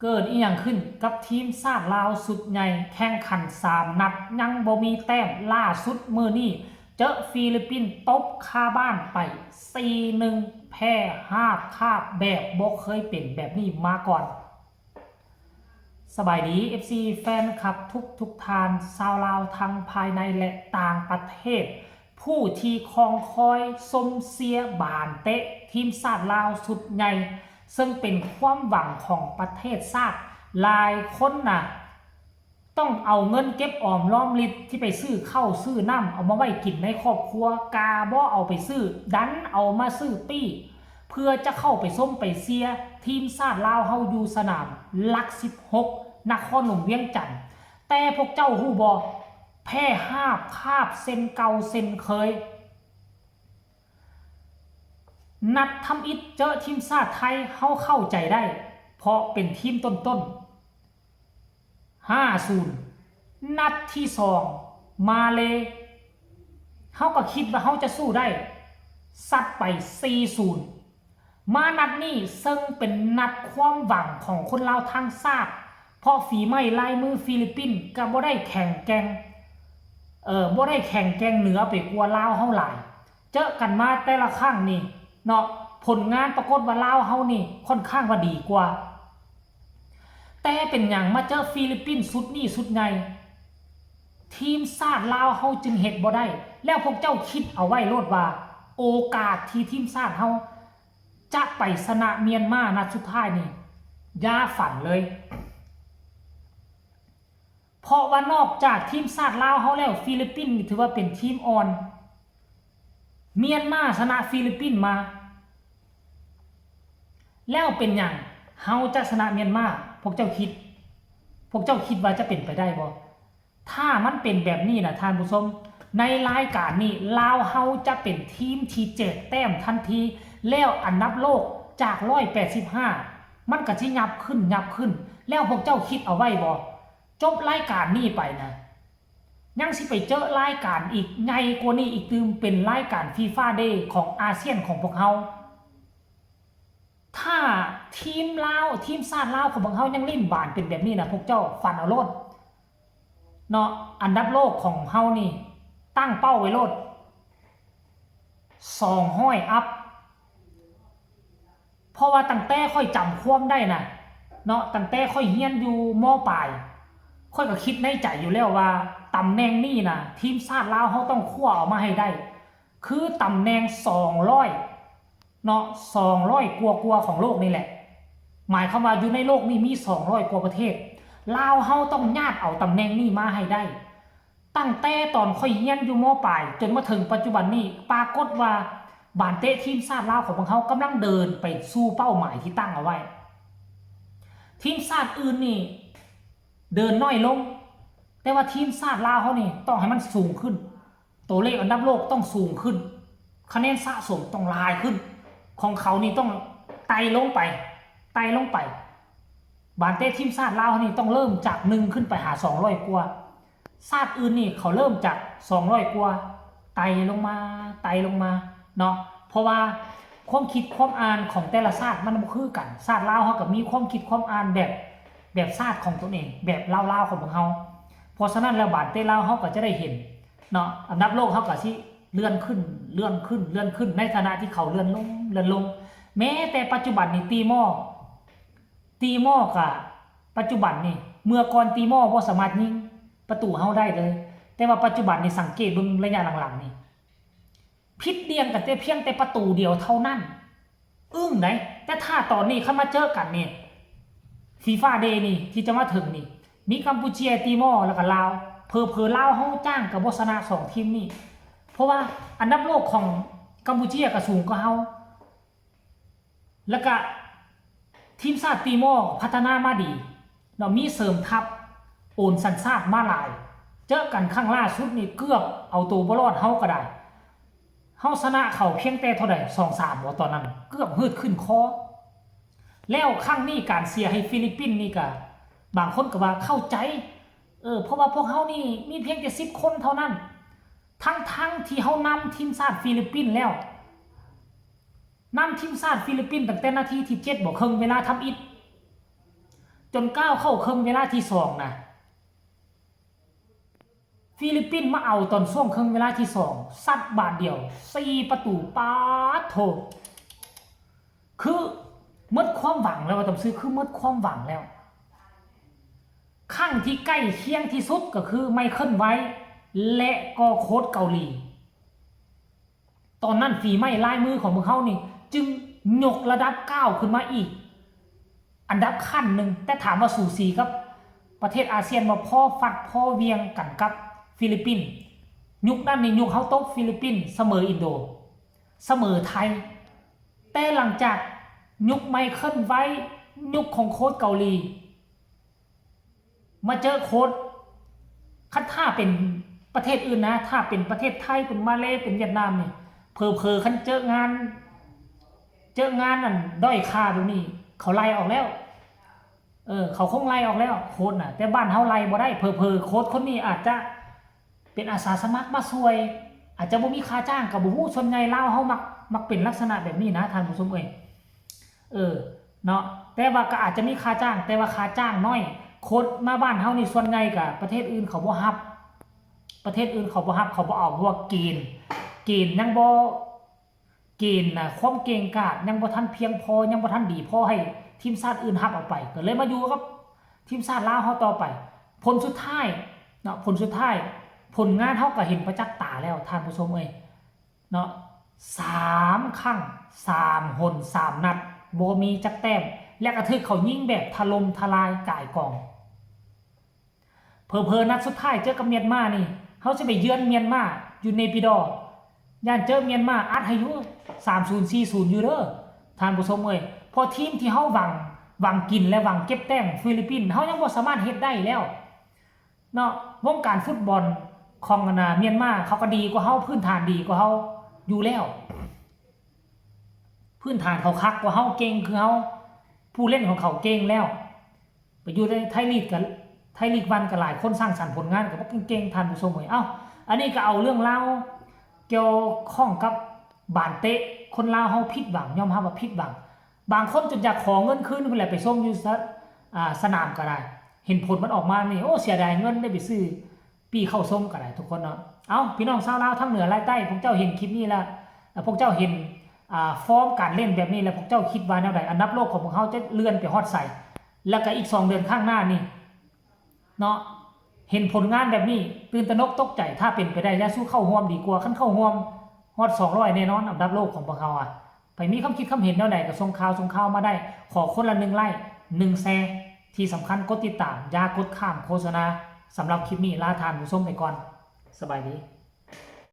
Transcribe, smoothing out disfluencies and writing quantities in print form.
เกิดอีหยังขึ้นกับทีมชาติลาวสุดใหญ่แข่งขัน3 นัดยังบ่มีแต้มล่าสุดมื้อนี้เจอฟิลิปปินส์ตบคาบ้านไป4-1แพ้5คาบแบบบ่เคยเป็นแบบนี้มาก่อนสบายดี FC แฟนคลับทุกทานชาวลาวทั้งภายในและต่างประเทศผู้ที่คองคอยสมเสียบานเตะทีมชาติลาวสุดใหญ่ซึ่งเป็นความหวังของประเทศชาติหลายคนต้องเอาเงินเก็บออมรอมริบที่ไปซื้อข้าวซื้อน้ำเอามาไว้กินในครอบครัวกาบ่เอาไปซื้อดันเอามาซื้อปี้เพื่อจะเข้าไปส้มไปเสียทีมชาติลาวเฮาอยู่สนามหลัก16นครหลวงเวียงจันทน์แต่พวกเจ้าฮู้บ่แพ้5คาบเส้นเก่าเส้นเคยนัดทำอิฐเจอทีมชาติไทยเฮาเข้าใจได้เพราะเป็นทีมต้น5-0นัดที่2มาเลยเฮาก็คิดว่าเฮาจะสู้ได้ซัดไป4-0มานัดนี้ซึ่งเป็นนัดความหวังของคนลาวทั้งชาติเพราะฝีไม้ลายมือฟิลิปปินส์ก็บ่ได้แข่งแกร่งบ่ได้แข่งแกร่งเหนือไปกว่าลาวเฮาหลายเจอกันมาแต่ละครั้งนี่เนาะผลงานปรากฏว่าลาวเฮานี่ค่อนข้างว่าดีกว่าแต่เป็นอย่างมาเจอฟิลิปปินส์สุดนี่สุดไงทีมชาติลาวเฮาจึงเฮ็ดบ่ได้แล้วพวกเจ้าคิดเอาไว้โลดว่าโอกาสที่ทีมชาติเฮาจะไปชนะเมียนมานัดสุดท้ายนี่อย่าฝันเลยเพราะว่านอกจากทีมชาติลาวเฮาแล้วฟิลิปปินส์ถือว่าเป็นทีมอ่อนเมียนมาชนะฟิลิปปินส์มาแล้วเป็นอย่างเฮาจะชนะเมียนมาพวกเจ้าคิดว่าจะเป็นไปได้บ่ถ้ามันเป็นแบบนี้นะท่านผู้ชมในรายการนี้ลาวเฮาจะเป็นทีมที่7 แต้มทันทีแล้วอันดับโลกจาก185มันก็สิยับขึ้นแล้วพวกเจ้าคิดเอาไว้บ่จบรายการนี้ไปนะยังสิไปเจอรายการอีกใหญ่กว่านี้อีกตึมเป็นรายการ FIFA Day ของอาเซียนของพวกเฮาถ้าทีมลาวทีมชาติลาวของพวกเฮายังลิ้นบานเป็นแบบนี้นะพวกเจ้าฟันเอาโลดเนาะอันดับโลกของเฮานี่ตั้งเป้าไว้โลด200อัพเพราะว่าตั้งแต่ค่อยจำความได้นะเนาะตั้งแต่ค่อยเรียนอยู่ม.ปลายค่อยก็คิดในใจอยู่แล้วว่าตำแหน่งนี้นะทีมชาติลาวเฮาต้องคว้าออกมาให้ได้คือตำแหน่ง200เนาะ200กว่าของโลกนี่แหละหมายความว่าอยู่ในโลกนี้มี200กว่าประเทศลาวเฮาต้องญาติเอาตำแหน่งนี้มาให้ได้ตั้งแต่ตอนค่อยเรียนอยู่ม.ปลายจนมาถึงปัจจุบันนี้ปรากฏว่าบานเตะทีมชาติลาวของพวกเขากำลังเดินไปสู่เป้าหมายที่ตั้งเอาไว้ทีมชาติอื่นนี่เดินน้อยลงแต่ว่าทีมชาติลาวเขานี่ต้องให้มันสูงขึ้นตัวเลขอันดับโลกต้องสูงขึ้นคะแนนสะสมต้องลายขึ้นของเขานี่ต้องไต่ลงไปบานเต้ทีมชาติลาวนี่ต้องเริ่มจาก1ขึ้นไปหา200กว่าชาติอื่นนี่เขาเริ่มจาก200กว่าไต่ลงมาเนาะเพราะว่าความคิดความอ่านของแต่ละชาติมันบ่คือกันชาติลาวเขาก็มีความคิดความอ่านแบบชาติของตัวเองแบบลาวของพวกเขาเพราะฉะนั้นแล้วบานเต้ลาวเขาก็จะได้เห็นเนาะอันดับโลกเขาก็สิเลื่อนขึ้นในฐานะที่เขาเลื่อนลงแม้แต่ปัจจุบันนี่ตีมอกับปัจจุบันนี่เมื่อก่อนตีมอบ่สามารถยิงประตูเฮาได้เลยแต่ว่าปัจจุบันนี่สังเกตเบิ่งระยะหลังๆนี่ผิดเดียงกันแต่เพียงแต่ประตูเดียวเท่านั้นอึ้งไหนแต่ถ้าตอนนี้เข้ามาเจอกันนี่FIFA Day นี่ที่จะมาถึงนี่มีกัมพูชีตีมอร์แล้วก็ลาวเพอลาวเฮาจ้างกับบ่ชนะ2ทีมนี่เพราะว่าอันดับโลกของกัมพูชีก็สูงกว่าเฮาแล้วก็ทีมชาติตีมอร์พัฒนามาดีเนาะมีเสริมทัพโอนสัญชาติมาหลายเจอกันครั้งล่าสุดนี่เกือบเอาตัวบ่รอดเฮาก็ได้เฮาชนะเขาเพียงแต่เท่าใด 2-3 บ่ตอนนั้นเกือบหืดขึ้นคอแล้วครั้งนี้การเสียให้ฟิลิปปินส์นี่ก็บางคนก็ว่าเข้าใจเพราะว่าพวกเฮานี่มีเพียงแต่10 คนเท่านั้นทั้งที่เฮานำทีมชาติฟิลิปปินส์แล้วนำทีมชาติฟิลิปปินส์ตั้งแต่นาทีที่7บ่ครึ่งเวลาทำอิฐ จนก้าวเข้าครึ่งเวลาที่2นะฟิลิปปินส์มาเอาตอนช่วงครึ่งเวลาที่2ซัดบาทเดียว4ประตูป๊าดโถคือหมดความหวังแล้วว่าต้องซื้อคือหมดความหวังแล้วข้างที่ใกล้เคียงที่สุดก็คือไมเคิลไวท์และก็โค้ชเกาหลีตอนนั้นฝีไม้ลายมือของพวกเขานี่จึงยกระดับก้าวขึ้นมาอีกอันดับขั้นหนึ่งแต่ถามว่าสูสีกับประเทศอาเซียนมาพ่อฟัดพ่อเวียงกันกับฟิลิปปินส์ยุคนั้นนี่ยุคเขาตกฟิลิปปินส์เสมออินโดเสมอไทยแต่หลังจากยุคไมเคิลไว้ยุคของโค้ชเกาหลีมาเจอโค้ชถ้าเป็นประเทศอื่นนะถ้าเป็นประเทศไทยเป็นมาเลเป็นเวียดนามนี่เพอคันเจองานนั่นด้อยค่าตรงนี้เขาไล่ออกแล้วเขาคงไล่ออกแล้วโค้ชน่ะแต่บ้านเฮาไล่บ่ได้เพอโค้ชคนนี้อาจจะเป็นอาสาสมัครมาช่วย อาจจะบ่มีค่าจ้างกับบ่ฮู้ส่วนใหญ่ลาวเฮามักเป็นลักษณะแบบนี้นะท่านผู้ชมเนาะแต่ว่าก็อาจจะมีค่าจ้างแต่ว่าค่าจ้างน้อยโค้ชมาบ้านเฮานี่ส่วนใหญ่ก็ประเทศอื่นเขาบ่รับประเทศอื่นเขาบ่รับเขาบ่เอาเพราะว่าเกณฑ์ยังบ่เกณฑ์น่ะความเก่งกาจยังบ่ทันเพียงพอยังบ่ทันดีพอให้ทีมชาติอื่นรับเอาไปก็เลยมาอยู่กับทีมชาติลาวเฮาต่อไปผลสุดท้ายเนาะผลงานเฮาก็เห็นประจักษ์ตาแล้วท่านผู้ชมเนาะ3 ครั้ง3 หน 3 นัดบ่มีจักแต้มและก็ถึกเขายิงแบบถล่มทลายก่ายกองเพอนัดสุดท้ายเจอกับเมียนมานี่เฮาจะไปเยือนเมียนมาอยู่ในปิดอย่านเจอเมียนมาอัดให้อยู่ 30-40 อยู่เด้อท่านผู้ชมพอทีมที่เฮาหวังกินและหวังเก็บแต้มฟิลิปปินส์เฮายังบ่สามารถเฮ็ดได้แล้วเนาะวงการฟุตบอลของเมียนมาเขาก็ดีกว่าเฮาพื้นฐานดีกว่าเฮาอยู่แล้วพื้นฐานเขาคักกว่าเฮาเก่งคือเฮาผู้เล่นของเขาเก่งแล้วไปอยู่ในไทยลีกกันไทยลีก1ก็หลายคนสร้างสรรค์ผลงานก็บ่เก่งๆท่านผู้ชมอันนี้ก็เอาเรื่องราวเกี่ยวข้องกับบานเตะคนลาวเฮาผิดหวังยอมรับว่าผิดหวังบางคนจนอยากขอเงินคืนเพิ่นแหละไปส่งอยู่สนามก็ได้เห็นผลมันออกมานี่โอ้เสียดายเงินได้ไปซื้อปีเข้าส่งก็ได้ทุกคนเนาะพี่น้องชาวลาวทั้งเหนือและใต้พวกเจ้าเห็นคลิปนี้แล้วพวกเจ้าเห็นฟอร์มการเล่นแบบนี้แล้วพวกเจ้าคิดว่าแนวใดอันดับโลกของพวกเขาจะเลื่อนไปฮอดใส่แล้วก็อีก2 เดือนข้างหน้านี่เนาะเห็นผลงานแบบนี้ตื่นตระหนกตกใจถ้าเป็นไปได้แล้วสู้เข้าร่วมดีกว่าคันเข้าร่วมฮอด200แน่นอนอันดับโลกของพวกเขาไปมีความคิดความเห็นแนวใดก็ส่งข่าวมาได้ขอคนละ1 ไลค์1 แชร์ที่สำคัญกดติดตามอย่ากดข้ามโฆษณาสำหรับคลิปนี้ลาทานผู้ชมไปก่อนสบายดี